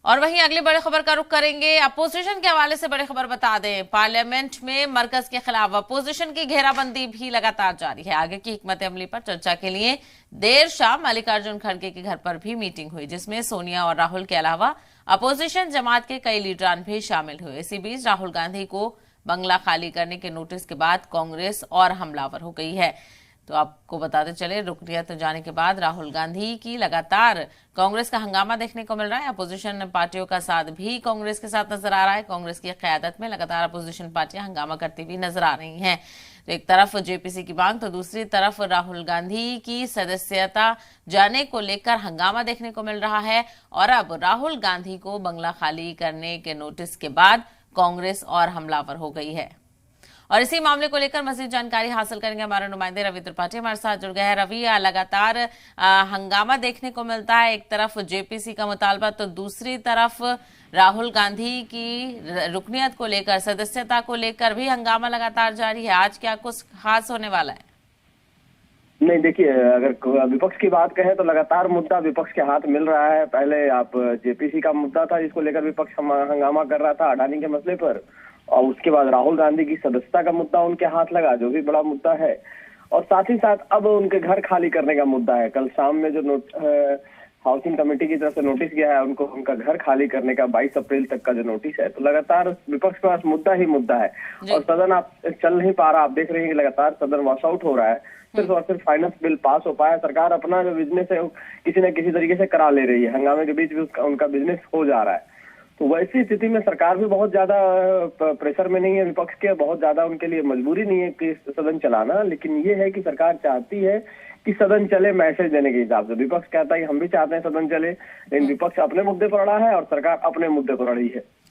और वहीं अगली बड़ी खबर का रुख करेंगे। अपोजिशन के हवाले से बड़ी खबर बता दें, पार्लियामेंट में मरकज के खिलाफ अपोजिशन की घेराबंदी भी लगातार जारी है। आगे की हिकमत अमली पर चर्चा के लिए देर शाम मल्लिकार्जुन खड़गे के घर पर भी मीटिंग हुई, जिसमें सोनिया और राहुल के अलावा अपोजिशन जमात के कई लीडरान भी शामिल हुए। इसी बीच राहुल गांधी को बंगला खाली करने के नोटिस के बाद कांग्रेस और हमलावर हो गई है। तो आपको बताते चले, रुकनियत जाने के बाद राहुल गांधी की लगातार कांग्रेस का हंगामा देखने को मिल रहा है। अपोजिशन पार्टियों का साथ भी कांग्रेस के साथ नजर आ रहा है। कांग्रेस की क़यादत में लगातार अपोजिशन पार्टियां हंगामा करती हुई नजर आ रही हैं। तो एक तरफ जेपीसी की मांग तो दूसरी तरफ राहुल गांधी की सदस्यता जाने को लेकर हंगामा देखने को मिल रहा है। और अब राहुल गांधी को बंगला खाली करने के नोटिस के बाद कांग्रेस और हमलावर हो गई है। और इसी मामले को लेकर मजीद जानकारी हासिल करेंगे हमारे नुमाइंदे रवि त्रिपाठी हमारे साथ जुड़ गए हैं। रवि, लगातार हंगामा देखने को मिलता है, एक तरफ जेपीसी का मुतालबा तो दूसरी तरफ राहुल गांधी की रुकनियत को लेकर, सदस्यता को लेकर भी हंगामा लगातार जारी है। आज क्या कुछ खास होने वाला है? नहीं, देखिए, अगर विपक्ष की बात कहें तो लगातार मुद्दा विपक्ष के हाथ मिल रहा है। पहले आप जेपीसी का मुद्दा था जिसको लेकर विपक्ष हंगामा कर रहा था अडानी के मसले पर, और उसके बाद राहुल गांधी की सदस्यता का मुद्दा उनके हाथ लगा, जो भी बड़ा मुद्दा है। और साथ ही साथ अब उनके घर खाली करने का मुद्दा है। कल शाम में जो हाउसिंग कमेटी की तरफ से नोटिस गया है उनको, उनका घर खाली करने का 22 अप्रैल तक का जो नोटिस है, तो लगातार विपक्ष के पास मुद्दा ही मुद्दा है। और सदन आप चल नहीं पा रहा, आप देख रहे हैं कि लगातार सदन वॉश आउट हो रहा है। सिर्फ और सिर्फ फाइनेंस बिल पास हो पाया। सरकार अपना जो बिजनेस है किसी न किसी तरीके से करा ले रही है, हंगामे के बीच भी उनका बिजनेस हो जा रहा है। तो वैसी स्थिति में सरकार भी बहुत ज्यादा प्रेशर में नहीं है विपक्ष के, बहुत ज्यादा उनके लिए मजबूरी नहीं है कि सदन चलाना। लेकिन ये है कि सरकार चाहती है कि सदन चले मैसेज देने के हिसाब से। विपक्ष कहता है कि हम भी चाहते हैं सदन चले, लेकिन विपक्ष अपने मुद्दे पर अड़ा है और सरकार अपने मुद्दे पर अड़ी है।